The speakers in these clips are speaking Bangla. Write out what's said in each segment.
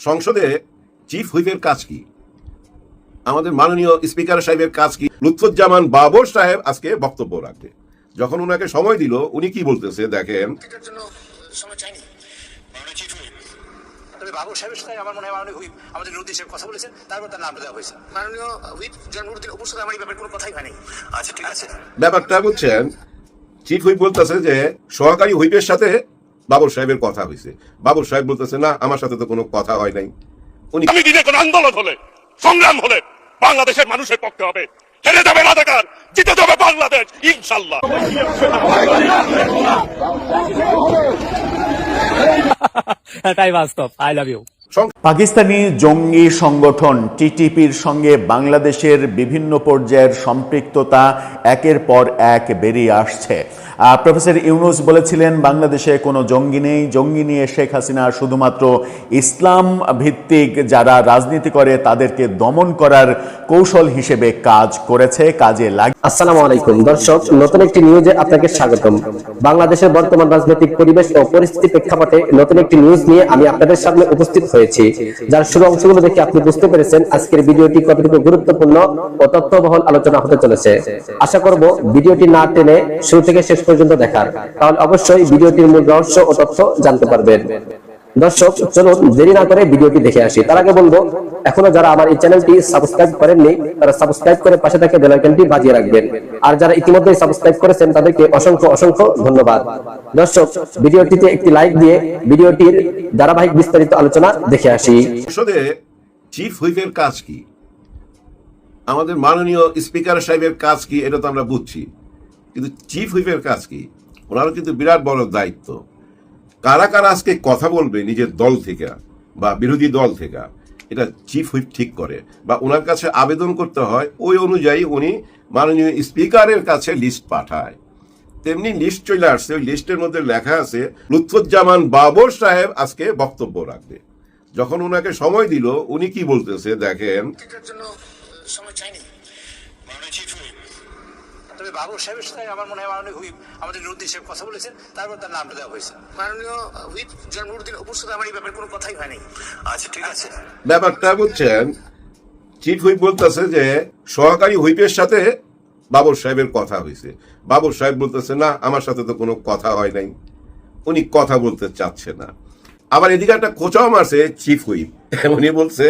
সংসদে চিফ হুইপের কাজ কি? আমাদের মাননীয় স্পিকার সাহেবের কাজ কি? লুৎফুজ্জামান বাবর সাহেব আজকে বক্তব্য রাখবে। যখন ওনাকে সময় দিল, উনি কি বলতেছে দেখেন। বাবর সাহেবের সাথে আমার মনে হয় মাননীয় হুইপ আমাদের নুরুদ্দিন সাহেব কথা বলেছেন, তারপর তার নামটা দেওয়া হয়েছে। মাননীয় হুইপ নুরুদ্দিন অপুর সাথে আমার এই ব্যাপারে কোনো কথাই হয়নি। আচ্ছা ঠিক আছে, ব্যাপারটা বুঝছেন। চিফ হুইপ বলতেছে যে সহকারী হুইপের সাথে বাবর সাহেবের কথা হয়েছে। বাবর সাহেব বলতেছে না, আমার সাথে তো কোনো কথা হয় নাই। উনি আমি দিনে কোন আন্দোলন হলে, সংগ্রাম হলে বাংলাদেশের মানুষের পক্ষে হবে, হেরে যাবে রাজাকার, জিতে যাবে বাংলাদেশ ইনশাআল্লাহ। এটাই বাস্তব। I love you. পাকিস্তানি জঙ্গি সংগঠন টিটিপির সঙ্গে বাংলাদেশের বিভিন্ন পর্যায়ের সম্পৃক্ততা একের পর এক বেরিয়ে আসছে। প্রফেসর ইউনুস বলেছিলেন বাংলাদেশে কোনো জঙ্গি নেই, জঙ্গি নিয়ে শেখ হাসিনা শুধুমাত্র ইসলাম ভিত্তিক যারা রাজনীতি করে তাদেরকে দমন করার কৌশল হিসেবে কাজ করেছে, কাজে লাগে। আসসালামু আলাইকুম দর্শক, নতুন একটি নিউজে আপনাকে স্বাগতম। বাংলাদেশের বর্তমান রাজনৈতিক পরিবেশ ও পরিস্থিতি প্রেক্ষাপটে নতুন একটি নিউজ নিয়ে আমি আপনাদের সামনে উপস্থিত হয়েছি, যার শুরু অংশগুলো দেখে আপনি বুঝতে পেরেছেন আজকের ভিডিওটি কতটুকু গুরুত্বপূর্ণ ও তথ্যবহুল আলোচনা হতে চলেছে। আশা করব ভিডিওটি না টেনে শুরু থেকে শেষ পর্যন্ত দেখার, তাহলে অবশ্যই ভিডিওটির মূল রহস্য ও তথ্য জানতে পারবেন। দর্শক চলুন দেরি না করে ভিডিওটি দেখে আসি। তার আগে বলবো, এখনো যারা আমার এই চ্যানেলটি সাবস্ক্রাইব করেননি তারা সাবস্ক্রাইব করে পাশে থাকা বেল আইকনটি বাজিয়ে রাখবেন, আর যারা ইতিমধ্যে সাবস্ক্রাইব করেছেন তাদেরকে অসংখ্য অসংখ্য ধন্যবাদ। দর্শক ভিডিওটিতে একটি লাইক দিয়ে ভিডিওটির ধারাবাহিক বিস্তারিত আলোচনা দেখে আসি। সংসদে চিফ হুইপের কাজ কি? আমাদের মাননীয় স্পিকার সাহেবের কাজ কি? এটা তো আমরা বুঝছি, কিন্তু চিফ হুইপের কাজ কি? ওনারও কিন্তু বিরাট বড় দায়িত্ব। কারা কারা আজকে কথা বলবে নিজের দল থেকে বা বিরোধী দল থেকে, এটা চিফ হুইপ ঠিক করে, বা ওনার কাছে আবেদন করতে হয়, ওই অনুযায়ী উনি মাননীয় স্পিকারের কাছে লিস্ট পাঠায়। তেমনি লিস্ট চলে আসছে, ওই লিস্টের মধ্যে লেখা আছে লুৎফুজ্জামান বাবর সাহেব আজকে বক্তব্য রাখবে। যখন ওনাকে সময় দিল, উনি কি বলতেছে দেখেন। সময় চাইনি তবে বাবর সাহেবের সাথে আমার মনে হয় মাননীয় হুইপ আমাদের নুরুদ্দিন সাহেব কথা বলেছেন, তারপর তার নামটা দেওয়া হয়েছে। মাননীয় হুইপ নুরুদ্দিন অপুর সাথে আমার এই ব্যাপারে কোনো কথাই হয়নি। আচ্ছা ঠিক আছে, ব্যাপারটা বুঝছেন। চিফ হুইপ বলতেছে যে সহকারী হুইপের সাথে বাবর সাহেবের কথা হয়েছে। বাবর সাহেব বলতেছে না, আমার সাথে তো কোনো কথা হয় নাই। উনি কথা বলতে চাচ্ছে না। আবার এদিকে একটা খোঁচাও মারছে চিফ হুইপ, উনি বলছে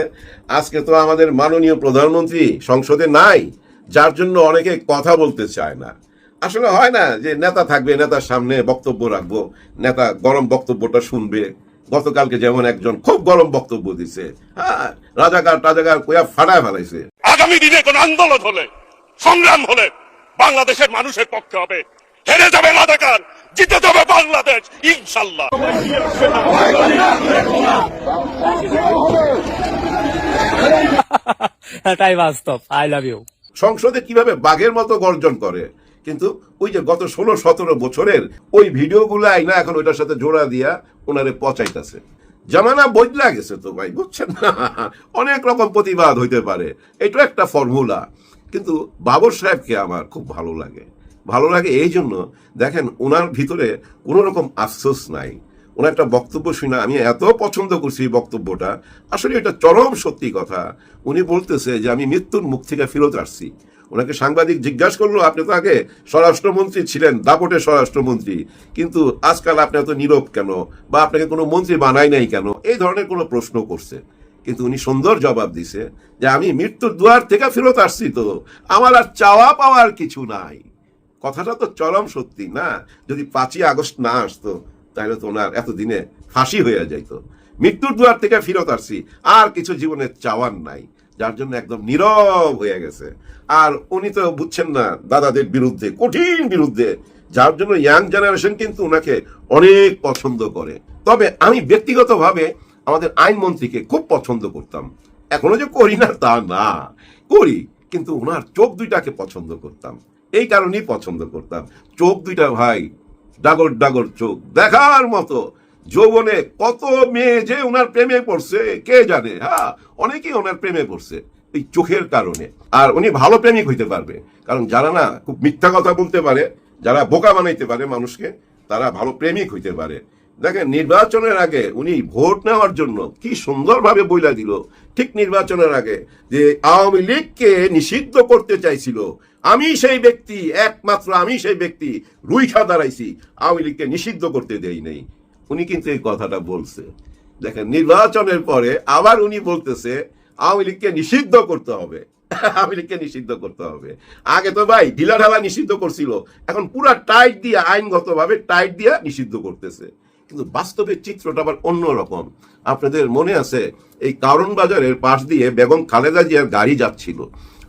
আজকে তো আমাদের মাননীয় প্রধানমন্ত্রী সংসদে নাই, যার জন্য অনেকে কথা বলতে চায় না। আসলে হয় না যে নেতা থাকবে, নেতার সামনে বক্তব্য রাখবো, নেতা গরম বক্তব্যটা শুনবে। গতকালকে যেমন একজন খুব গরম বক্তব্য দিছে, হ্যাঁ, রাজাকার টাজাকার কইয়া ফাটায় ফেলাইছে। আগামী দিনে কোন আন্দোলন হলে, সংগ্রাম হলে বাংলাদেশের মানুষের পক্ষে হবে, হেরে যাবে রাজাকার, জিতে যাবে বাংলাদেশ ইনশাআল্লাহ। এটাই বাস্তব। I love you. সংসদে কিভাবে বাঘের মতো গর্জন করে, কিন্তু ওই যে গত 16-17 বছরের ওই ভিডিওগুলো আইনা এখন ওইটার সাথে জোড়া দিয়া ওনারে পচাইতেছে। জামানা বদলা গেছে তো ভাই, বুঝছেন না? অনেক রকম প্রতিবাদ হইতে পারে, এটা একটা ফর্মুলা। কিন্তু বাবর সাহেবকে আমার খুব ভালো লাগে। ভালো লাগে এই জন্য, দেখেন ওনার ভিতরে কোনো রকম আফসোস নাই। ওনার একটা বক্তব্য শুনে আমি এত পছন্দ করছি বক্তব্যটা, আসলে এটা চরম সত্যি কথা। উনি বলতেছে যে আমি মৃত্যুর মুখ থেকে ফেরত আসছি। ওনাকে সাংবাদিক জিজ্ঞাসা করলো, আপনি তো আগে স্বরাষ্ট্রমন্ত্রী ছিলেন, দাপটের স্বরাষ্ট্রমন্ত্রী, কিন্তু আজকাল আপনি এত নীরব কেন, বা আপনাকে কোনো মন্ত্রী বানায় নাই কেন, এই ধরনের কোনো প্রশ্ন করছে। কিন্তু উনি সুন্দর জবাব দিছে যে আমি মৃত্যুর দুয়ার থেকে ফেরত আসছি, তো আমার আর চাওয়া পাওয়ার কিছু নাই। কথাটা তো চরম সত্যি না? যদি 5ই আগস্ট না আসতো তাহলে তো ওনার এতদিনে ফাঁসি হয়ে যাইত। মৃত্যুর দুয়ার থেকে ফেরত আসছি, আর কিছু জীবনে চাওয়ার নাই, যার জন্য একদম নীরব হয়ে গেছে। আর উনি তো বুঝছেন না দাদাদের বিরুদ্ধে, কঠিন বিরুদ্ধে, যার জন্য ইয়াং জেনারেশন কিন্তু ওনাকে অনেক পছন্দ করে। তবে আমি ব্যক্তিগতভাবে আমাদের আইনমন্ত্রীকে খুব পছন্দ করতাম। এখনো যে করি না তা না, করি, কিন্তু ওনার চোখ দুইটাকে পছন্দ করতাম। এই কারণেই পছন্দ করতাম, চোখ দুইটা ভাই ডাগর ডাগর চোখ, দেখার মতো। যৌবনে কত মেয়ে যে ওনার প্রেমে পড়ছে কে জানে। হ্যাঁ, অনেকেই ওনার প্রেমে পড়ছে এই চোখের কারণে। আর উনি ভালো প্রেমিক হইতে পারবে, কারণ যারা না খুব মিথ্যা কথা বলতে পারে, যারা বোকা বানাইতে পারে মানুষকে, তারা ভালো প্রেমিক হইতে পারে। দেখেন নির্বাচনের আগে উনি ভোট নেওয়ার জন্য কি সুন্দরভাবে বইলা দিল, ঠিক নির্বাচনের আগে যে আওয়ামী লীগকে নিষিদ্ধ করতে চাইছিল, আমি সেই ব্যক্তি, একমাত্র আমি সেই ব্যক্তি রুইখা দাঁড়াইছি, আওয়ামী লীগকে নিষিদ্ধ করতে দেই নাই। উনি কিন্তু এই কথাটা বলছে। দেখেন নির্বাচনের পরে আবার উনি বলতেছে আওয়ামী লীগকে নিষিদ্ধ করতে হবে, আওয়ামী লীগকে নিষিদ্ধ করতে হবে। আগে তো ভাই ঢিলা ঢালা নিষিদ্ধ করছিল, এখন পুরা টাইট দিয়া, আইনগতভাবে টাইট দিয়া নিষিদ্ধ করতেছে। কিন্তু বাস্তবের চিত্রটা আবার অন্যরকম। আপনাদের মনে আছে এই কারণ বাজারের পাশ দিয়ে বেগম খালেদা জিয়ার গাড়ি যাচ্ছিল,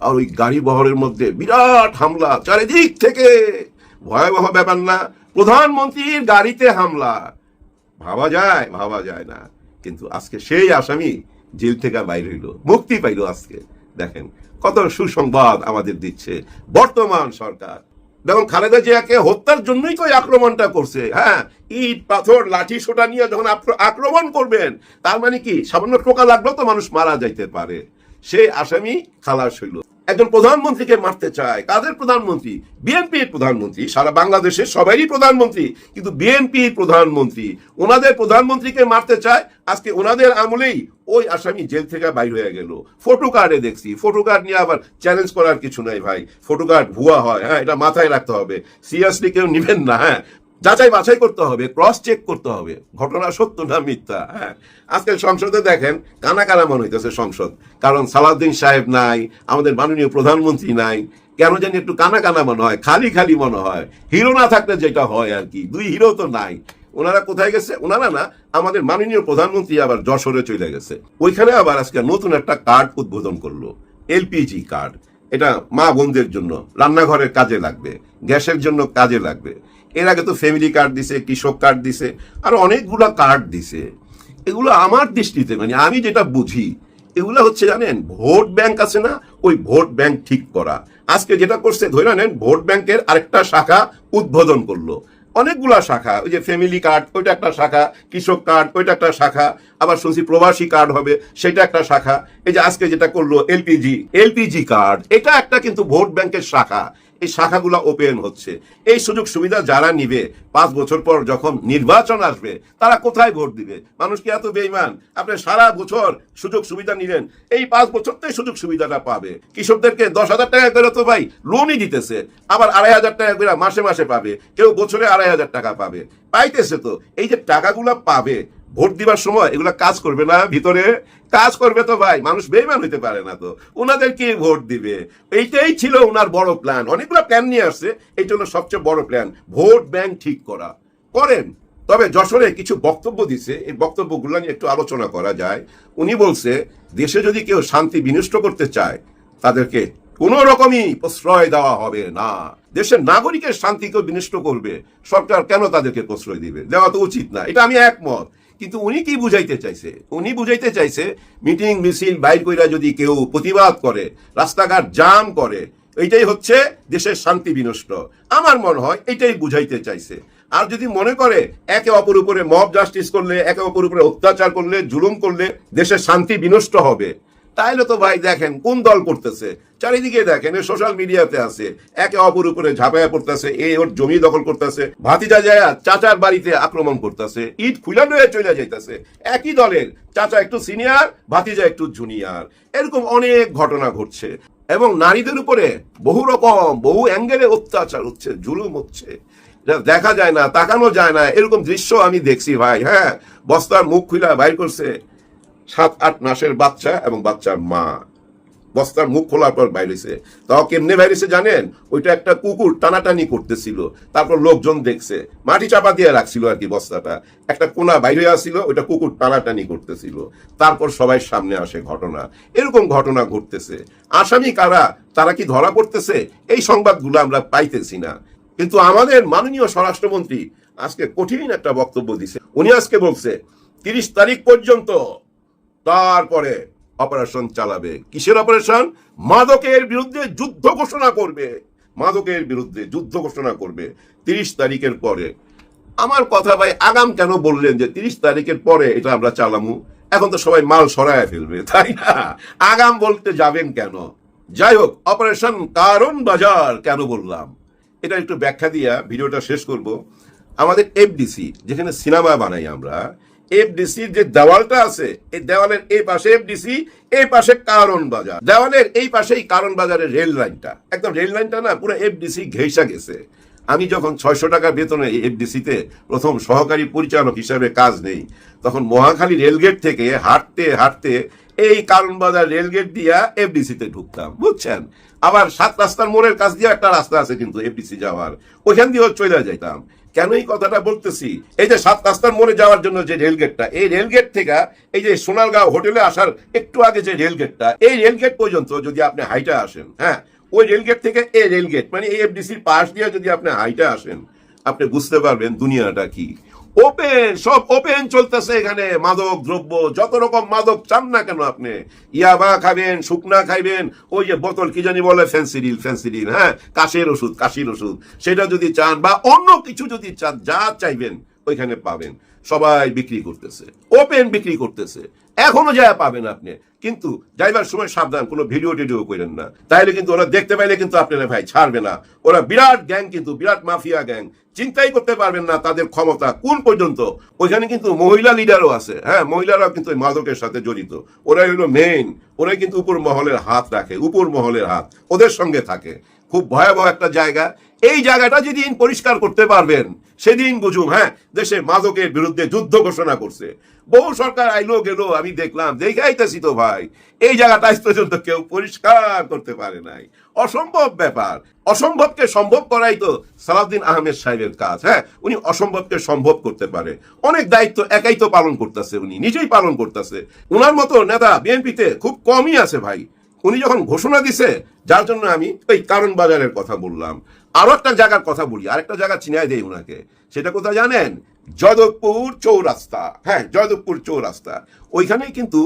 আর ওই গাড়ি বহরের মধ্যে বিরাট হামলা চারিদিক থেকে, ভয়াবহ ব্যাপার না? প্রধানমন্ত্রীর গাড়িতে হামলা, ভাবা যায়? ভাবা যায় না। কিন্তু আজকে সেই আসামি জেল থেকে বাইর হইল, মুক্তি পাইল। আজকে দেখেন কত সুসংবাদ আমাদের দিচ্ছে বর্তমান সরকার। দেখুন খালেদা জিয়াকে হত্যার জন্যই তো এই আক্রমণটা করছে। হ্যাঁ, ইট পাথর লাঠি সোটা নিয়ে যখন আক্রমণ করবেন, তার মানে কি সামান্য টোকা লাগলেও তো মানুষ মারা যাইতে পারে। সেই আসামি খালাস হইল। একজন প্রধানমন্ত্রীকে মারতে চায়। কাদের প্রধানমন্ত্রী? বিএনপির প্রধানমন্ত্রী। সারা বাংলাদেশের সবারই প্রধানমন্ত্রী, কিন্তু বিএনপির প্রধানমন্ত্রী ওনাদের প্রধানমন্ত্রীকে মারতে চায়। আজকে ওনাদের আমলেই ওই আসামি জেল থেকে বাইর হয়ে গেল। ফটো কার্ডে দেখছি, ফটো কার্ড নিয়ে আবার চ্যালেঞ্জ করার কিছু নাই ভাই, ফটো কার্ড ভুয়া হয়। হ্যাঁ, এটা মাথায় রাখতে হবে, সিরিয়াসলি কেউ নিবেন না। হ্যাঁ, যাচাই বাছাই করতে হবে, ক্রস চেক করতে হবে ঘটনা সত্য না মিথ্যা। হ্যাঁ, আজকে সংসদে দেখেন কানা কানা মনে হইতেছে সংসদ, কারণ সালাউদ্দিন সাহেব নাই, আমাদের মাননীয় প্রধানমন্ত্রী নাই। কেন জানি একটু কানা কানা মনে হয়, খালি খালি মনে হয়। হিরো না থাকলে যেটা হয় আর কি, দুই হিরো তো নাই। ওনারা কোথায় গেছে? ওনারা না, আমাদের মাননীয় প্রধানমন্ত্রী আবার যশোরে চলে গেছে। ওইখানে আবার আজকে নতুন একটা কার্ড উদ্বোধন করলো, এলপিজি কার্ড। এটা মা বোনদের জন্য রান্নাঘরের কাজে লাগবে, গ্যাসের জন্য কাজে লাগবে। এর আগে তো ফ্যামিলি কার্ড দিছে, কৃষক কার্ড দিছে, আর অনেকগুলো কার্ড দিছে। এগুলো আমার দৃষ্টিতে, মানে আমি যেটা বুঝি, এগুলো হচ্ছে জানেন ভোট ব্যাংক আছে না, ওই ভোট ব্যাংক ঠিক করা। আজকে যেটা করছে ধরে নেন ভোট ব্যাংকের আরেকটা শাখা উদ্বোধন করলো, অনেকগুলা শাখা। ওই যে ফ্যামিলি কার্ড ওইটা একটা শাখা, কৃষক কার্ড ওইটা একটা শাখা, আবার শুনছি প্রবাসী কার্ড হবে সেটা একটা শাখা। এই যে আজকে যেটা করলো এলপিজি কার্ড, এটা একটা কিন্তু ভোট ব্যাংকের শাখা। এই শাখাগুলো ওপেন হচ্ছে। এই সুযোগ সুবিধা যারা নিবে 5 বছর পর যখন নির্বাচন আসবে, তারা কোথায় ভোট দিবে? মানুষ কি এত বেঈমান? আপনি সারা বছর সুযোগ সুবিধা নিলেন, এই 5 বছরতেই সুযোগ সুবিধাটা পাবে। কৃষকদেরকে 10,000 টাকা করে তো ভাই লোনই দিতেছে, আবার 2,500 টাকা করে মাসে মাসে পাবে, কেউ বছরে 2,500 টাকা পাবে, পাইতেছে। তো এই যে টাকাগুলা পাবে, ভোট দিবার সময় এগুলা কাজ করবে না? ভিতরে কাজ করবে তো ভাই, মানুষ বেঈমান হইতে পারে না। তো ওনাদের কি ভোট দিবে? এইটাই ছিল ওনার বড় প্ল্যান। অনেকগুলো প্ল্যান নিয়ে আসছে, এইটা হলো সবচেয়ে বড় প্ল্যান, ভোট ব্যাংক ঠিক করা। করেন। তবে যশোরে কিছু বক্তব্য দিছে, এই বক্তব্যগুলো নিয়ে একটু আলোচনা করা যায়। উনি বলছে দেশে যদি কেউ শান্তি বিনষ্ট করতে চায়, তাদেরকে কোন রকমই প্রশ্রয় দেওয়া হবে না। দেশের নাগরিকের শান্তি কেউ বিনষ্ট করবে, সরকার কেন তাদেরকে প্রশ্রয় দিবে? দেওয়া তো উচিত না, এটা আমি একমত। কিন্তু উনি কি বুঝাইতে চাইছে? উনি বুঝাইতে চাইছে মিটিং মিছিল বাইর কইরা যদি কেউ প্রতিবাদ করে, রাস্তাঘাট জাম করে, এইটাই হচ্ছে দেশের শান্তি বিনষ্ট। আমার মনে হয় এটাই বুঝাইতে চাইছে। আর যদি মনে করে একে অপর উপরে মব জাস্টিস করলে, একে অপর উপরে অত্যাচার করলে, জুলুম করলে দেশের শান্তি বিনষ্ট হবে, তাইলে তো ভাই দেখেন কোন দল করতেছে, চারিদিকে দেখেন সোশ্যাল মিডিয়াতে আছে, একে অপর উপরে ঝাঁপাইয়া পড়তেছে, এই ওর জমি দখল করতেছে, ভাতিজা যায় চাচার বাড়িতে আক্রমণ করতেছে, ইট খুলা নিয়ে চলে যাইতেছে। একই দলের, চাচা একটু সিনিয়র, ভাতিজা একটু জুনিয়র, এরকম অনেক ঘটনা ঘটছে। এবং নারীদের উপরে বহু রকম, বহু অ্যাঙ্গেলে অত্যাচার হচ্ছে, জুলুম হচ্ছে, দেখা যায় না, তাকানো যায় না। এরকম দৃশ্য আমি দেখছি ভাই। হ্যাঁ, বস্তার মুখ খুলা বাইর করছে 7-8 মাসের বাচ্চা এবং বাচ্চার মা, বস্তার মুখ খোলার পর বাইরেছে। তাও কেমনে বাইরেছে জানেন? ওইটা একটা কুকুর টানাটানি করতেছিল, তারপর লোকজন দেখছে, মাটি চাপা দিয়ে রাখছিল আর কি বস্তাটা, একটা কোনা বাইরে আসছিল, ওইটা কুকুর টানাটানি করতেছিল, তারপর সবাই সামনে আসে ঘটনা। এরকম ঘটনা ঘটতেছে। আসামি কারা, তারা কি ধরা পড়তেছে? এই সংবাদগুলো আমরা পাইতেছি না। কিন্তু আমাদের মাননীয় স্বরাষ্ট্রমন্ত্রী আজকে কঠিন একটা বক্তব্য দিছে। উনি আজকে বলছে 30 তারিখ পর্যন্ত, তারপরে অপারেশন চালাবে। কিসের অপারেশন? মাদকের বিরুদ্ধে যুদ্ধ ঘোষণা করবে, মাদকের বিরুদ্ধে যুদ্ধ ঘোষণা করবে 30 তারিখের পরে। আমার কথা ভাই, আগাম কেন বললেন যে 30 তারিখের পরে এটা আমরা চালামু? এখন তো সবাই মাল সরায় ফেলবে, তাই না? আগাম বলতে যাবেন কেন? যাই হোক, অপারেশন কারণ বাজার কেন বললাম, এটা একটু ব্যাখ্যা দিয়া ভিডিওটা শেষ করব। আমাদের এফডিসি যেখানে সিনেমা বানাই আমরা, এফডিসির যে দেওয়ালটা আছে, এই দেওয়ালের এই পাশে এফডিসি, এই পাশে কারণ বাজার, দেওয়ালের এই পাশেই কারণ বাজারের রেল লাইনটা, একদম রেল লাইনটা না পুরো এফডিসি ঘেঁষা গেছে। আমি যখন 600 টাকা বেতনে এফডিসিতে প্রথম সহকারী পরিচালক হিসাবে কাজ নেই, তখন মহাখালী রেলগেট থেকে হাঁটতে হাঁটতে এই কারণ বাজার রেলগেট দিয়া এফডিসিতে ঢুকতাম, বুঝছেন। আবার 7 রাস্তার মোড়ের কাছ দিয়ে একটা রাস্তা আছে কিন্তু এফডিসি যাওয়ার, ওইখান দিয়েও চলে যাইতাম। কেন এই কথাটা বলতেছি, এই যে 7 রাস্তার মোড়ে যাওয়ার জন্য যে রেলগেটটা, এই রেলগেট থেকে এই যে সোনারগাঁও হোটেলে আসার একটু আগে যে রেলগেটটা, এই রেলগেট পর্যন্ত যদি আপনি হাইটা আসেন, হ্যাঁ, ওই রেলগেট থেকে এই রেলগেট মানে এই এফডিসির পাশ দিয়ে যদি আপনি হাইটা আসেন, আপনি বুঝতে পারবেন দুনিয়াটা কি। ওপেন, সব ওপেন চলতেছে এখানে। মাদক দ্রব্য, যত রকম মাদক চান না কেন আপনি, ইয়াবা খাবেন, শুকনা খাইবেন, ওই যে বোতল কি জানি বলে ফেন্সিডিল, হ্যাঁ, কাশির ওষুধ, সেটা যদি চান বা অন্য কিছু যদি চান, যা চাইবেন ওইখানে পাবেন। সবাই বিক্রি করতেছে, ওপেন বিক্রি করতেছে, এখনো যা পাবেন আপনি। কিন্তু যাইবার সময় সাবধান, কোনো ভিডিও টিডিও করেন না, তাইলে কিন্তু ওরা দেখতে পাইলে কিন্তু আপনারা ভাই ছাড়বে না। ওরা বিরাট গ্যাং, কিন্তু বিরাট মাফিয়া গ্যাং, চিন্তাই করতে পারবেন না তাদের ক্ষমতা কোন পর্যন্ত। ওইখানে কিন্তু মহিলা লিডারও আছে, হ্যাঁ, মহিলারাও কিন্তু মাদকের সাথে জড়িত। ওরাই হলো মেইন, ওরাই কিন্তু উপর মহলের হাত রাখে, উপর মহলের হাত ওদের সঙ্গে থাকে। খুব ভয়াবহ একটা জায়গা। এই জায়গাটা যেদিন পরিষ্কার করতে পারবেন, সেদিন বুঝুম, হ্যাঁ, দেশে মাদকের বিরুদ্ধে যুদ্ধ ঘোষণা করছে। বহু সরকার আইলো গেল, আমি দেখলাম, দেখে আইতেছি তো ভাই, এই জায়গাটা আজ পর্যন্ত কেউ পরিষ্কার করতে পারে নাই। অসম্ভব ব্যাপার। অসম্ভবকে সম্ভব করাই তো সালাউদ্দিন আহমেদ সাহেবের কাজ। হ্যাঁ, উনি অসম্ভবকে সম্ভব করতে পারে। অনেক দায়িত্ব একাই তো পালন করতেছে, উনি নিজেই পালন করতেছে। উনার মতো নেতা বিএনপিতে খুব কমই আছে ভাই। উনি যখন ঘোষণা দিছে, যার জন্য আমি ওই কারণ বাজারের কথা বললাম। আরো একটা জায়গার কথা বলি, আরেকটা জায়গা চিনাই দেই উনাকে। সেটা কোথায় জানেন? জয়দেবপুর চৌরাস্তা। হ্যাঁ, জয়দেবপুর চৌরাস্তা। ওইখানে কিন্তু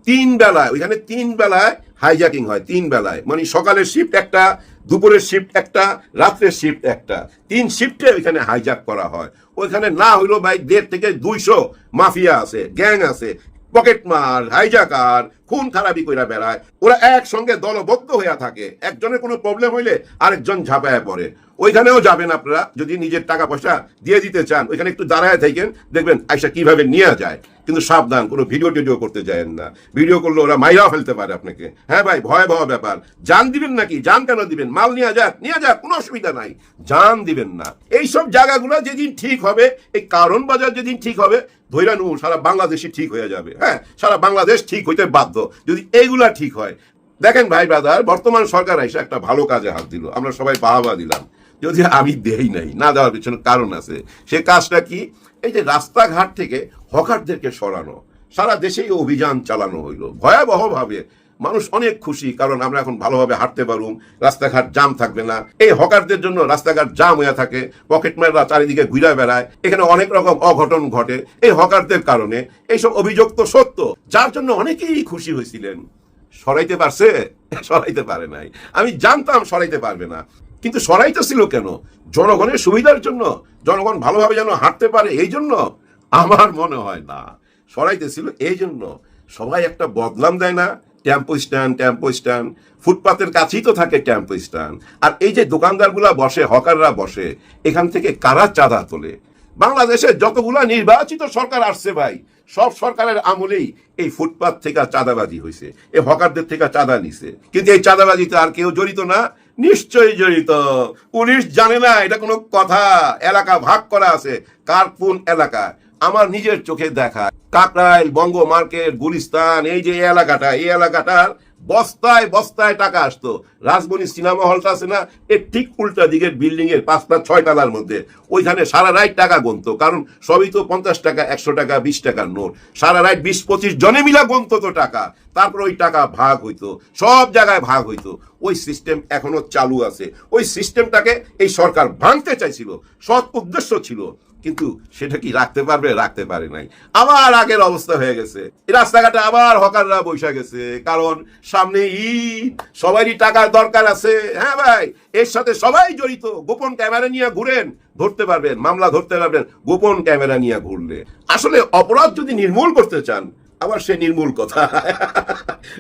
3 বেলায়, ওইখানে 3 বেলায় হাইজ্যাকিং হয়। 3 বেলায় মানে সকালের শিফট একটা, দুপুরের শিফট একটা, রাত্রের শিফট একটা, 3 শিফটে ওইখানে হাইজ্যাক করা হয়। ওইখানে না হইলো ভাই 1.5 থেকে 200 মাফিয়া আছে, গ্যাং আছে, পকেটমার, হাইজাকার, খুন খারাপি কইরা বেড়ায়। ওরা একসঙ্গে দলবদ্ধ হইয়া থাকে। একজনের কোনো প্রবলেম হইলে আরেকজন ঝাঁপায়া পড়ে। ওইখানেও যাবেন আপনারা, যদি নিজের টাকা পয়সা দিয়ে দিতে চান, ওইখানে একটু দাঁড়ায় থাকেন, দেখবেন আইসা কিভাবে নিয়ে যায়। কিন্তু সাবধান, কোনো ভিডিও টিডিও করতে যায়েন না। ভিডিও করলে ওরা মাইরা ফেলতে পারে আপনাকে। হ্যাঁ ভাই, ভয়াবহ ব্যাপার। জান দিবেন নাকি? জান কেন দিবেন? মাল নিয়ে যাক, কোনো অসুবিধা নাই, জান দিবেন না। এইসব জায়গাগুলো যেদিন ঠিক হবে, এই কারণ বাজার যেদিন ঠিক হবে, ধৈরা নু সারা বাংলাদেশই ঠিক হয়ে যাবে। হ্যাঁ, সারা বাংলাদেশ ঠিক হইতে বাধ্য যদি এইগুলা ঠিক হয়। দেখেন ভাই ব্রাদার, বর্তমান সরকার এসে একটা ভালো কাজে হাত দিল, আমরা সবাই বাহবা দিলাম। যদি আমি দেই নাই, না দেওয়ার পিছনে কারণ আছে। সে কাজটা কি? এই যে রাস্তাঘাট থেকে হকারদেরকে সরানো, সারা দেশেই অভিযান চালানো হইল ভয়াবহ ভাবে। মানুষ অনেক খুশি, কারণ আমরা এখন ভালোভাবে হাঁটতে পারুম, রাস্তাঘাট জাম থাকবে না। এই হকারদের জন্য রাস্তাঘাট জাম হয়ে থাকে, পকেটম্যানরা চারিদিকে ঘুরে বেড়ায়, এখানে অনেক রকম অঘটন ঘটে এই হকারদের কারণে। এইসব অভিযোগ তো সত্য, যার জন্য অনেকেই খুশি হয়েছিলেন। সরাইতে পারছে? সরাইতে পারে নাই। আমি জানতাম সরাইতে পারবে না, কিন্তু সরাইতেছিল কেন? জনগণের সুবিধার জন্য, জনগণ ভালোভাবে যেন হাঁটতে পারে এই জন্য? আমার মনে হয় না। সরাইতেছিল এই জন্য সবাই একটা বদলাম দেয় না, টেম্পো স্ট্যান্ড, ফুটপাতের কাছেই তো থাকে টেম্পো স্ট্যান্ড। আর এই যে দোকানদারগুলা বসে, হকাররা বসে, এখান থেকে কারা চাঁদা তোলে? বাংলাদেশে যতগুলা নির্বাচিত সরকার আসছে ভাই, সব সরকারের আমলেই এই ফুটপাত থেকে চাঁদাবাজি হয়েছে, এই হকারদের থেকে চাঁদা নিছে। কিন্তু এই চাঁদাবাজিতে আর কেউ জড়িত না? নিশ্চয়ই জড়িত। পুলিশ জানে না এটা কোনো কথা। এলাকা ভাগ করা আছে, কার কোন এলাকা। আমার নিজের চোখে দেখা, কাকরাইল, বঙ্গ মার্কেট, গুলিস্তান, এই যে এলাকাটা, এই এলাকাটার বস্তায় বস্তায় টাকা আসতো। রাজবনী সিনেমা হলটা আছে না, এর ঠিক উল্টা দিকের বিল্ডিং এর 5-6 তলার মধ্যে, ওইখানে সারা রাত টাকা গুনতো। কারণ সবই তো 50 টাকা, 100 টাকা, 20 টাকার নোট। সারা রাত 20-25 জনে মিলা গুনতো তো টাকা। তারপর ওই টাকা ভাগ হইতো, সব জায়গায় ভাগ হইতো। ওই সিস্টেম এখনো চালু আছে। ওই সিস্টেমটাকে এই সরকার ভাঙতে চাইছিল, সৎ উদ্দেশ্য ছিল। কিন্তু সেটা কি রাখতে পারবে? রাখতে পারে নাই। আবার আগের অবস্থা হয়ে গেছে। এই রাস্তাঘাটে আবার হকাররা বসে গেছে, কারণ সামনে ঈদ, সবারই টাকার দরকার আছে। হ্যাঁ ভাই, এর সাথে সবাই জড়িত। গোপন ক্যামেরা নিয়ে ঘুরেন, ধরতে পারবেন, মামলা ধরতে পারবেন গোপন ক্যামেরা নিয়ে ঘুরলে। আসলে অপরাধ যদি নির্মূল করতে চান, আবার সে নির্মূল কথা।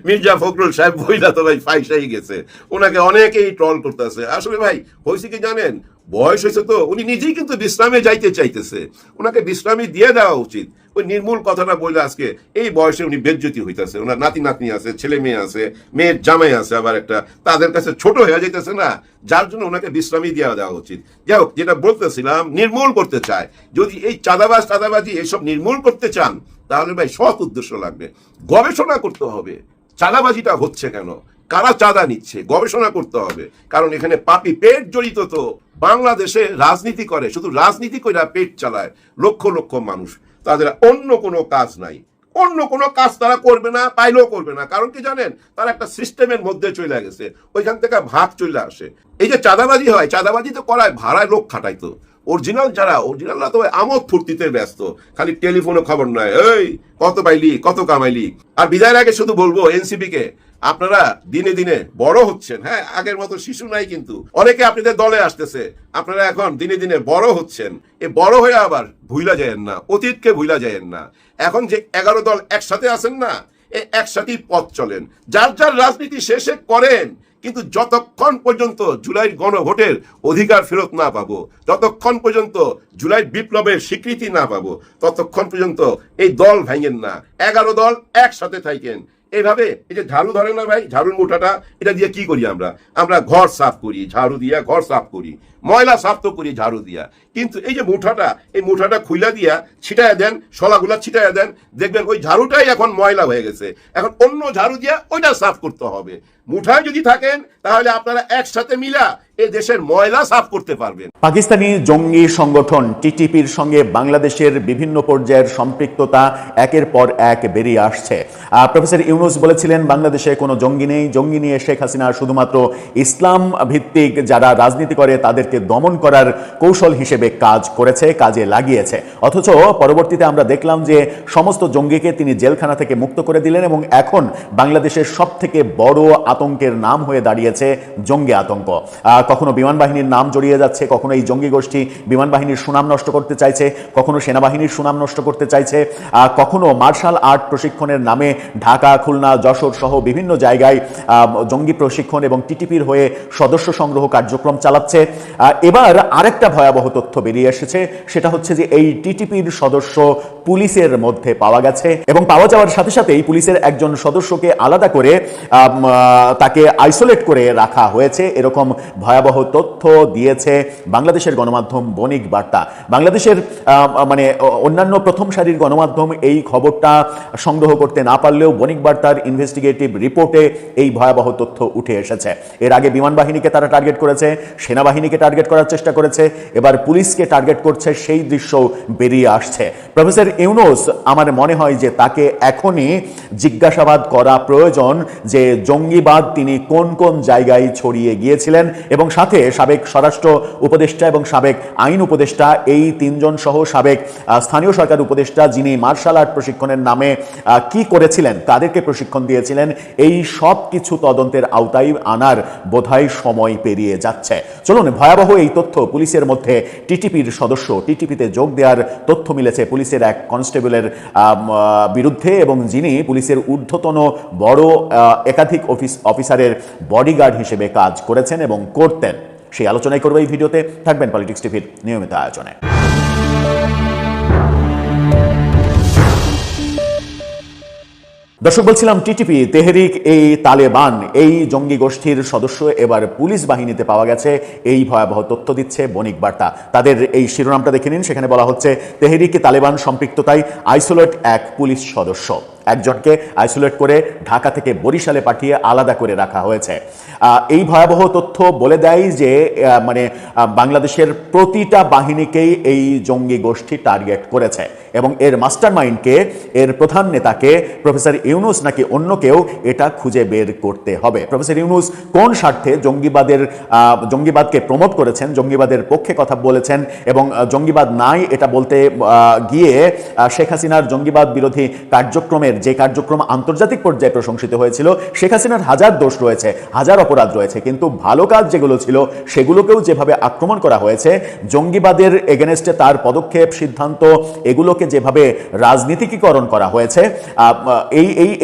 মির্জা ফখরুল সাহেব বইলা তো ভাই ফাইসাই গেছে, ওনাকে অনেকেই ট্রল করতেছে। আসলে ভাই হয়েছে কি জানেন, বয়স হয়েছে তো, উনি নিজেই কিন্তু বিশ্রামে যাইতে চাইতেছে, ওনাকে বিশ্রামে দিয়ে দেওয়া উচিত। ওই নির্মূল কথাটা বললে আজকে এই বয়সে উনি বেজ্জতি হইতেছে, ওনার নাতি নাতনি আছে, ছেলে মেয়ে আছে, মেয়ের জামাই আছে আবার একটা, তাদের কাছে ছোট হয়ে যাইতেছে না, যার জন্য ওনাকে বিশ্রামী দিয়ে দেওয়া উচিত। যাই হোক, যেটা বলতেছিলাম, নির্মূল করতে চায়, যদি এই চাঁদাবাজি এসব নির্মূল করতে চান তাহলে ভাই সৎ উদ্দেশ্য লাগবে, গবেষণা করতে হবে চাঁদাবাজিটা হচ্ছে কেন, কারা চাঁদা নিচ্ছে, গবেষণা করতে হবে। কারণ এখানে পাপি পেট জড়িত। তো বাংলাদেশে রাজনীতি করে, শুধু রাজনীতি করে পেট চালায় লক্ষ লক্ষ মানুষ, তাদের অন্য কোনো কাজ নাই, অন্য কোনো কাজ তারা করবে না, পাইলেও করবে না। কারণ কি জানেন, তারা একটা সিস্টেমের মধ্যে চলে গেছে, ওইখান থেকে ভাগ চলে আসে। এই যে চাঁদাবাজি হয়, চাঁদাবাজি তো করায় ভাড়ায় লোক খাটাইতো, অরিজিনালরা তো আমোদ ফুর্তিতে ব্যস্ত, খালি টেলিফোনে খবর নয়, এই কত পাইলি, কত কামাইলি। আর বিদায়ের আগে শুধু বলবো এনসিপি কে, আপনারা দিনে দিনে বড় হচ্ছেন। হ্যাঁ, আগের মতো শিশু নাই, কিন্তু অনেকে আপনাদের দলে আসতেছে, আপনারা এখন দিনে দিনে বড় হচ্ছেন। এ বড় হয়ে আবার ভুইলা যায়েন না, অতীতকে ভুইলা যায়েন না। এখন যে 11 দল একসাথে আছেন না, এই একসাথেই পথ চলেন, যার যার রাজনীতি শেষে করেন, কিন্তু যতক্ষণ পর্যন্ত জুলাইয়ের গণভোটের অধিকার ফেরত না পাবো, যতক্ষণ পর্যন্ত জুলাই বিপ্লবের স্বীকৃতি না পাবো, ততক্ষণ পর্যন্ত এই দল ভাঙেন না, 11 দল একসাথে থাকেন। এইভাবে এই যে ঝাড়ু ধরে না ভাই, ঝাড়ুর মুঠাটা, এটা দিয়ে কি করি আমরা ঘর সাফ করি, ঝাড়ু দিয়া ঘর সাফ করি, ময়লা সাফ তো করি ঝাড়ু দিয়া, কিন্তু এই যে মুঠাটা, এই মুঠাটা খুইলা দিয়া ছিটাইয়া দেন, শলাগুলা ছিটাইয়া দেন, দেখবেন ওই ঝাড়ুটাই এখন ময়লা হয়ে গেছে, এখন অন্য ঝাড়ু দিয়া ওইটা সাফ করতে হবে। মুঠায় যদি থাকেন তাহলে আপনারা একসাথে মিলা এই দেশের ময়লা সাফ করতে পারবেন। পাকিস্তানি জঙ্গি সংগঠন টিটিপির সঙ্গে বাংলাদেশের বিভিন্ন পর্যায়ের সম্পৃক্ততা একের পর এক বেরিয়ে আসছে। প্রফেসর ইউনূস বলেছিলেন বাংলাদেশে কোনো জঙ্গি নেই, জঙ্গি নিয়ে শেখ হাসিনা শুধুমাত্র ইসলাম ভিত্তিক যারা রাজনীতি করে তাদেরকে দমন করার কৌশল হিসেবে কাজ করেছে, কাজে লাগিয়েছে। অথচ পরবর্তীতে আমরা দেখলাম যে সমস্ত জঙ্গিকে তিনি জেলখানা থেকে মুক্ত করে দিলেন এবং এখন বাংলাদেশের সব থেকে বড় আতঙ্কের নাম হয়ে দাঁড়িয়েছে জঙ্গি আতঙ্ক। কখনো বিমান বাহিনীর নাম জড়িয়ে যাচ্ছে, কখনো এই জঙ্গি গোষ্ঠী বিমান বাহিনীর সুনাম নষ্ট করতে চাইছে, কখনো সেনাবাহিনীর সুনাম নষ্ট করতে চাইছে, কখনো মার্শাল আর্ট প্রশিক্ষণের নামে ঢাকা, খুলনা, যশোর সহ বিভিন্ন জায়গায় জঙ্গি প্রশিক্ষণ এবং টিটিপির হয়ে সদস্য সংগ্রহ কার্যক্রম চালাচ্ছে। এবার আরেকটা ভয়াবহ তথ্য বেরিয়ে এসেছে, সেটা হচ্ছে যে এই টিটিপির সদস্য পুলিশের মধ্যে পাওয়া গেছে এবং পাওয়া যাওয়ার সাথে সাথেই পুলিশের একজন সদস্যকে আলাদা করে তাকে আইসোলেট করে রাখা হয়েছে, এরকম ভয়াবহ তথ্য দিয়েছে বাংলাদেশের গণমাধ্যম বণিক বার্তা। বাংলাদেশের মানে অন্যান্য প্রথম সারির গণমাধ্যম এই খবরটা সংগ্রহ করতে না পারলেও বণিক বার্তার ইনভেস্টিগেটিভ রিপোর্টে এই ভয়াবহ তথ্য উঠে এসেছে। এর আগে বিমান বাহিনীকে তারা টার্গেট করেছে, সেনাবাহিনীকে টার্গেট করার চেষ্টা করেছে, এবার পুলিশকে টার্গেট করছে, সেই দৃশ্য বেরিয়ে আসছে। প্রফেসর ইউনূস, আমার মনে হয় যে তাকে এখনই জিজ্ঞাসাবাদ করা প্রয়োজন যে জঙ্গিবাদ তিনি কোন কোন জায়গায় ছড়িয়ে গিয়েছিলেন এবং সাথে সাবেক স্বরাষ্ট্র উপদেষ্টা এবং সাবেক আইন উপদেষ্টা, এই তিনজন সহ সাবেক স্থানীয় সরকার উপদেষ্টা যিনি মার্শাল আর্ট প্রশিক্ষণের নামে কি করেছিলেন, তাদেরকে প্রশিক্ষণ দিয়েছিলেন, এই সব কিছু তদন্তের আওতায় আনার বোধহয় সময় পেরিয়ে যাচ্ছে। চলুন, ভয়াবহ এই তথ্য পুলিশের মধ্যে টিটিপির সদস্য, টিটিপিতে যোগ দেওয়ার তথ্য মিলেছে পুলিশের এক কনস্টেবলের বিরুদ্ধে এবং যিনি পুলিশের ঊর্ধ্বতন বড় একাধিক অফিসারের বডিগার্ড হিসেবে কাজ করেছেন এবং করতেন। সেই আলোচনাই করবে এই ভিডিওতে, থাকবেন পলিটিক্স টিভির নিয়মিত আয়োজনে। দর্শক, বলছিলাম টিটিপি, তেহরিক এই তালেবান, এই জঙ্গি গোষ্ঠীর সদস্য এবার পুলিশ বাহিনীতে পাওয়া গেছে, এই ভয়াবহ তথ্য দিচ্ছে বণিক বার্তা। তাদের এই শিরোনামটা দেখে নিন, সেখানে বলা হচ্ছে তেহরিক তালেবান সম্পৃক্ততায় আইসোলেট এক পুলিশ সদস্য, একজনকে আইসোলেট করে ঢাকা থেকে বরিশালে পাঠিয়ে আলাদা করে রাখা হয়েছে। এই ভয়াবহ তথ্য বলে দেয় যে মানে বাংলাদেশের প্রতিটা বাহিনীকেই এই জঙ্গি গোষ্ঠী টার্গেট করেছে এবং এর মাস্টার মাইন্ডকে, এর প্রধান নেতাকে প্রফেসর ইউনূস নাকি অন্য কেউ, এটা খুঁজে বের করতে হবে। প্রফেসর ইউনূস কোন স্বার্থে জঙ্গিবাদকে প্রমোট করেছেন, জঙ্গিবাদের পক্ষে কথা বলেছেন এবং জঙ্গিবাদ নাই এটা বলতে গিয়ে শেখ হাসিনার জঙ্গিবাদ বিরোধী কার্যক্রমে ধরনের যে কার্যক্রম আন্তর্জাতিক পর্যায়ে প্রশংসিত হয়েছিল, শেখ হাসিনার হাজার দোষ রয়েছে, হাজার অপরাধ রয়েছে, কিন্তু ভালো কাজ যেগুলো ছিল সেগুলোকেও যেভাবে আক্রমণ করা হয়েছে, জঙ্গিবাদের এগেনস্টে তার পদক্ষেপ সিদ্ধান্ত এগুলোকে যেভাবে রাজনীতিকীকরণ করা হয়েছে,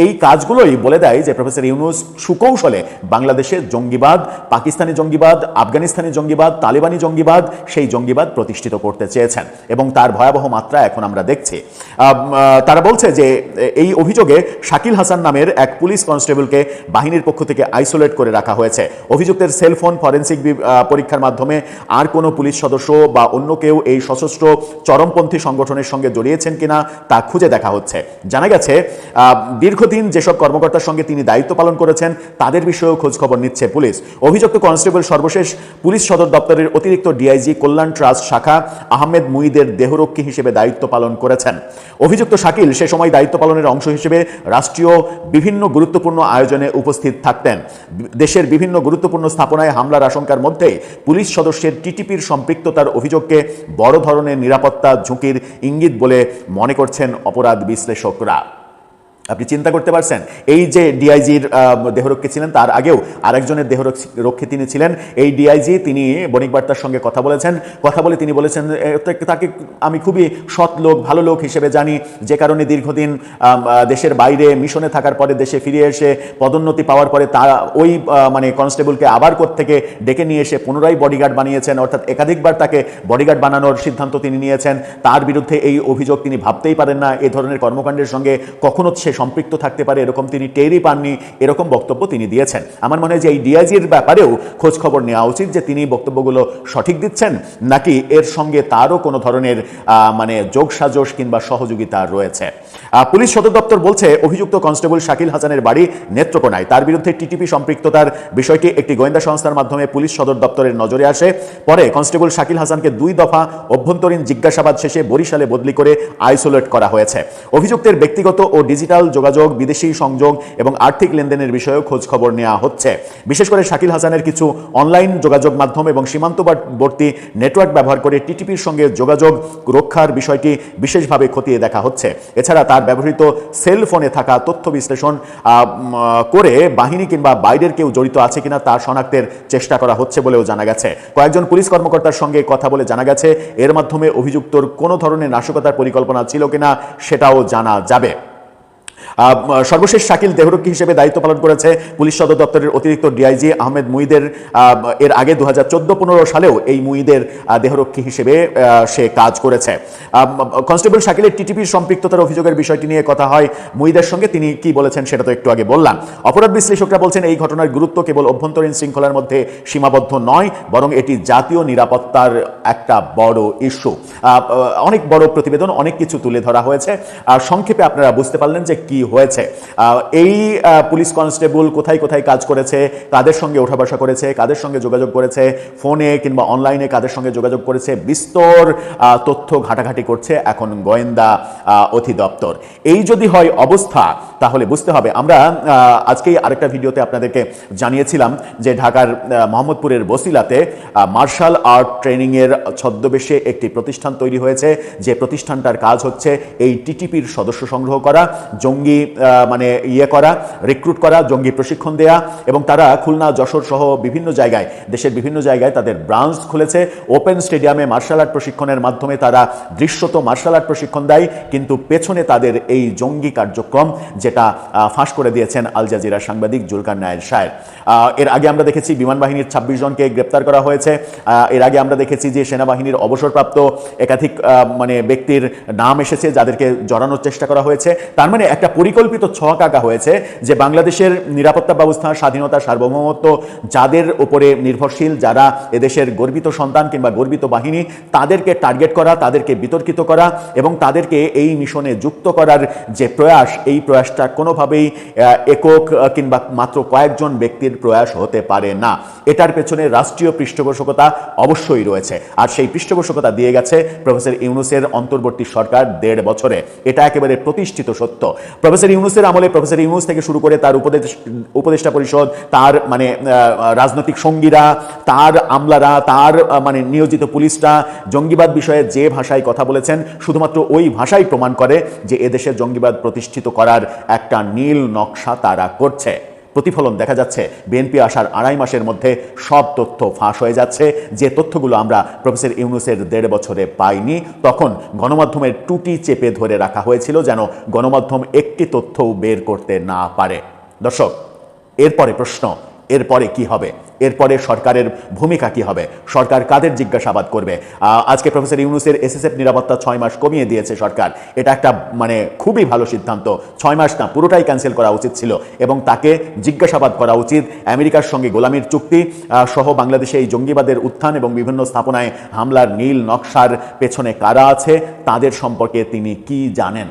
এই কাজগুলোই বলে দেয় যে প্রফেসর ইউনূস সুকৌশলে বাংলাদেশের জঙ্গিবাদ, পাকিস্তানি জঙ্গিবাদ, আফগানিস্তানি জঙ্গিবাদ, তালিবানি জঙ্গিবাদ, সেই জঙ্গিবাদ প্রতিষ্ঠিত করতে চেয়েছেন এবং তার ভয়াবহ মাত্রা এখন আমরা দেখছি। তারা বলছে যে এই অভিযোগে শাকিল হাসান নামের এক পুলিশ কনস্টেবলকে বাহিনীর পক্ষ থেকে আইসোলেট করে রাখা হয়েছে। অভিযুক্তের সেলফোন ফরেন্সিক পরীক্ষার মাধ্যমে আর কোনো পুলিশ সদস্য বা অন্য কেউ এই সশস্ত্র চরমপন্থী সংগঠনের সঙ্গে জড়িয়েছেন কিনা তা খুঁজে দেখা হচ্ছে। জানা গেছে দীর্ঘদিন যেসব কর্মকর্তার সঙ্গে তিনি দায়িত্ব পালন করেছেন তাদের বিষয়েও খোঁজ খবর নিচ্ছে পুলিশ। অভিযুক্ত কনস্টেবল সর্বশেষ পুলিশ সদর দপ্তরের অতিরিক্ত ডিআইজি কল্যাণ ট্রাস্ট শাখা আহমেদ মুইদের দেহরক্ষী হিসেবে দায়িত্ব পালন করেছেন। অভিযুক্ত শাকিল সে সময় দায়িত্ব পালনের অংশ হিসেবে রাষ্ট্রীয় বিভিন্ন গুরুত্বপূর্ণ আয়োজনে উপস্থিত থাকতেন। দেশের বিভিন্ন গুরুত্বপূর্ণ স্থাপনায় হামলার আশঙ্কার মধ্যে পুলিশ সদস্যের টিটিপির সম্পৃক্ততার অভিযোগকে বড় ধরনের নিরাপত্তা ঝুঁকির ইঙ্গিত বলে মনে করছেন অপরাধ বিশ্লেষকরা। আপনি চিন্তা করতে পারছেন, এই যে ডিআইজির দেহরক্ষী ছিলেন তার আগেও আরেকজনের দেহরক্ষী তিনি ছিলেন। এই ডিআইজি তিনি বণিক বার্তার সঙ্গে কথা বলেছেন, কথা বলে তিনি বলেছেন তাকে আমি খুবই সৎ লোক, ভালো লোক হিসেবে জানি, যে কারণে দীর্ঘদিন দেশের বাইরে মিশনে থাকার পরে দেশে ফিরে এসে পদোন্নতি পাওয়ার পরে তা ওই মানে কনস্টেবলকে আবার থেকে ডেকে নিয়ে এসে পুনরায় বডিগার্ড বানিয়েছেন, অর্থাৎ একাধিকবার তাকে বডিগার্ড বানানোর সিদ্ধান্ত তিনি নিয়েছেন। তার বিরুদ্ধে এই অভিযোগ তিনি ভাবতেই পারেন না, এ ধরনের কর্মকাণ্ডের সঙ্গে কখনো সে সম্পৃক্ত থাকতে পারে এরকম তিনি টেরই পাননি, এরকম বক্তব্য তিনি দিয়েছেন। আমার মনে হয় যে এই ডিআইজির ব্যাপারেও খোঁজ খবর নেওয়া উচিত যে তিনি বক্তব্যগুলো সঠিক দিচ্ছেন নাকি এর সঙ্গে তারও কোনো ধরনের মানে যোগসাজশ কিংবা সহযোগিতা রয়েছে। পুলিশ সদর দপ্তর বলছে অভিযুক্ত কনস্টেবল শাকিল হাসানের বাড়ি নেত্রকোনায়। তার বিরুদ্ধে টিটিপি সম্পৃক্ততার বিষয়টি একটি গোয়েন্দা সংস্থার মাধ্যমে পুলিশ সদর দপ্তরের নজরে আসে। পরে কনস্টেবল শাকিল হাসানকে 2 দফা অভ্যন্তরীণ জিজ্ঞাসাবাদ শেষে বরিশালে বদলি করে আইসোলেট করা হয়েছে। অভিযুক্তের ব্যক্তিগত ও ডিজিটাল যোগাযোগ, বিদেশি সংযোগ এবং আর্থিক লেনদেনের বিষয়েও খোঁজ খবর নেওয়া হচ্ছে। বিশেষ করে শাকিল হাসানের কিছু অনলাইন যোগাযোগ মাধ্যম এবং সীমান্তবর্তী নেটওয়ার্ক ব্যবহার করে টিটিপির সঙ্গে যোগাযোগ রক্ষার বিষয়টি বিশেষভাবে খতিয়ে দেখা হচ্ছে। এছাড়া তার ব্যবহৃত সেল ফোনে থাকা তথ্য বিশ্লেষণ করে বাহিনী কিংবা বাইরের কেউ জড়িত আছে কিনা তা শনাক্তের চেষ্টা করা হচ্ছে বলেও জানা গেছে। কয়েকজন পুলিশ কর্মকর্তার সঙ্গে কথা বলে জানা গেছে এর মাধ্যমে অভিযুক্তর কোনো ধরনের নাশকতার পরিকল্পনা ছিল কিনা সেটাও জানা যাবে। সর্বশেষ শাকিল দেহরক্ষী হিসেবে দায়িত্ব পালন করেছে পুলিশ সদর দপ্তরের অতিরিক্ত ডিআইজি আহমেদ মুইদের। এর আগে 2014-15 সালেও এই মুইদের দেহরক্ষী হিসেবে সে কাজ করেছে। কনস্টেবল শাকিলের টিটিপির সম্পৃক্ততার অভিযোগের বিষয়টি নিয়ে কথা হয় মুইদের সঙ্গে। তিনি কি বলেছেন সেটা তো একটু আগে বললাম। অপরাধ বিশ্লেষকরা বলছেন এই ঘটনার গুরুত্ব কেবল অভ্যন্তরীণ শৃঙ্খলার মধ্যে সীমাবদ্ধ নয়, বরং এটি জাতীয় নিরাপত্তার একটা বড় ইস্যু। অনেক বড় প্রতিবেদন, অনেক কিছু তুলে ধরা হয়েছে। সংক্ষেপে আপনারা বুঝতে পারলেন যে কি হয়েছে। এই পুলিশ কনস্টেবল কোথায় কোথায় কাজ করেছে, কাদের সঙ্গে ওঠা বসা করেছে, কাদের সঙ্গে যোগাযোগ করেছে, ফোনে কিংবা অনলাইনে কাদের সঙ্গে যোগাযোগ করেছে, বিস্তর তথ্য ঘাটাঘাটি করছে এখন গোয়েন্দা অধিদপ্তর। এই যদি হয় অবস্থা তাহলে বুঝতে হবে, আমরা আজকেই আরেকটা ভিডিওতে আপনাদেরকে জানিয়েছিলাম যে ঢাকার মোহাম্মদপুরের বসিলাতে মার্শাল আর্ট ট্রেনিং এর ছদ্মবেশে একটি প্রতিষ্ঠান তৈরি হয়েছে, যে প্রতিষ্ঠানটার কাজ হচ্ছে এই টিটিপির সদস্য সংগ্রহ করা, জঙ্গি মানে করা, রিক্রুট করা, জঙ্গি প্রশিক্ষণ দেয়া, এবং তারা খুলনা, যশোর সহ বিভিন্ন জায়গায়, দেশের বিভিন্ন জায়গায় তাদের ব্রাঞ্চ খুলেছে। ওপেন স্টেডিয়ামে মার্শাল আর্ট প্রশিক্ষণের মাধ্যমে তারা দৃশ্যত মার্শাল আর্ট প্রশিক্ষণ দেয়, কিন্তু পেছনে তাদের এই জঙ্গি কার্যক্রম, যেটা ফাঁস করে দিয়েছেন আল জাজিরা সাংবাদিক জুলকার নায়ের শায়ের। এর আগে আমরা দেখেছি বিমান বাহিনীর 26 জনকে গ্রেপ্তার করা হয়েছে। এর আগে আমরা দেখেছি যে সেনাবাহিনীর অবসরপ্রাপ্ত একাধিক মানে ব্যক্তির নাম এসেছে যাদেরকে জড়ানোর চেষ্টা করা হয়েছে। তার মানে একটা পরিকল্পিত ছক আঁকা হয়েছে যে বাংলাদেশের নিরাপত্তা ব্যবস্থা, স্বাধীনতা, সার্বভৌমত্ব যাদের উপরে নির্ভরশীল, যারা এদেশের গর্বিত সন্তান কিংবা গর্বিত বাহিনী, তাদেরকে টার্গেট করা, তাদেরকে বিতর্কিত করা এবং তাদেরকে এই মিশনে যুক্ত করার যে প্রয়াস, এই প্রয়াসটা কোনোভাবেই একক কিংবা মাত্র কয়েকজন ব্যক্তির প্রয়াস হতে পারে না। এটার পেছনে রাষ্ট্রীয় পৃষ্ঠপোষকতা অবশ্যই রয়েছে, আর সেই পৃষ্ঠপোষকতা দিয়ে গেছে প্রফেসর ইউনূসের অন্তর্বর্তী সরকার 1.5 বছরে। এটা একেবারে প্রতিষ্ঠিত সত্য। প্রফেসর ইউনূসের আমলে প্রফেসর ইউনূস থেকে শুরু করে তার উপদেষ্টা পরিষদ, তার মানে রাজনৈতিক সঙ্গীরা, তার আমলারা, তার মানে নিয়োজিত পুলিশরা জঙ্গিবাদ বিষয়ে যে ভাষায় কথা বলেছেন, শুধুমাত্র ওই ভাষাই প্রমাণ করে যে এদেশে জঙ্গিবাদ প্রতিষ্ঠিত করার একটা নীল নকশা তারা করছে। প্রতিফলন দেখা যাচ্ছে বিএনপি আসার 2.5 মাসের মধ্যে সব তথ্য ফাঁস হয়ে যাচ্ছে। যে তথ্যগুলো আমরা প্রফেসর ইউনূসের 1.5 বছরে পাইনি, তখন গণমাধ্যমের টুটি চেপে ধরে রাখা হয়েছিল যেন গণমাধ্যম একটি তথ্যও বের করতে না পারে। দর্শক, এরপরে প্রশ্ন, এরপরে কি হবে? এরপরে সরকারের ভূমিকা কি হবে? সরকার কাদের জিজ্ঞাসাবাদ করবে? আজকে প্রফেসর ইউনূসের এসএসএফ নিরাপত্তা 6 মাস কমিয়ে দিয়েছে সরকার। এটা একটা মানে খুবই ভালো সিদ্ধান্ত। 6 মাস না, পুরোটাই ক্যান্সেল করা উচিত ছিল এবং তাকে জিজ্ঞাসাবাদ করা উচিত আমেরিকার সঙ্গে গোলামির চুক্তি সহ বাংলাদেশে এই জঙ্গিবাদের উত্থান এবং বিভিন্ন স্থাপনায় হামলার নীল নকশার পেছনে কারা আছে, তাদের সম্পর্কে তিনি কি জানেন।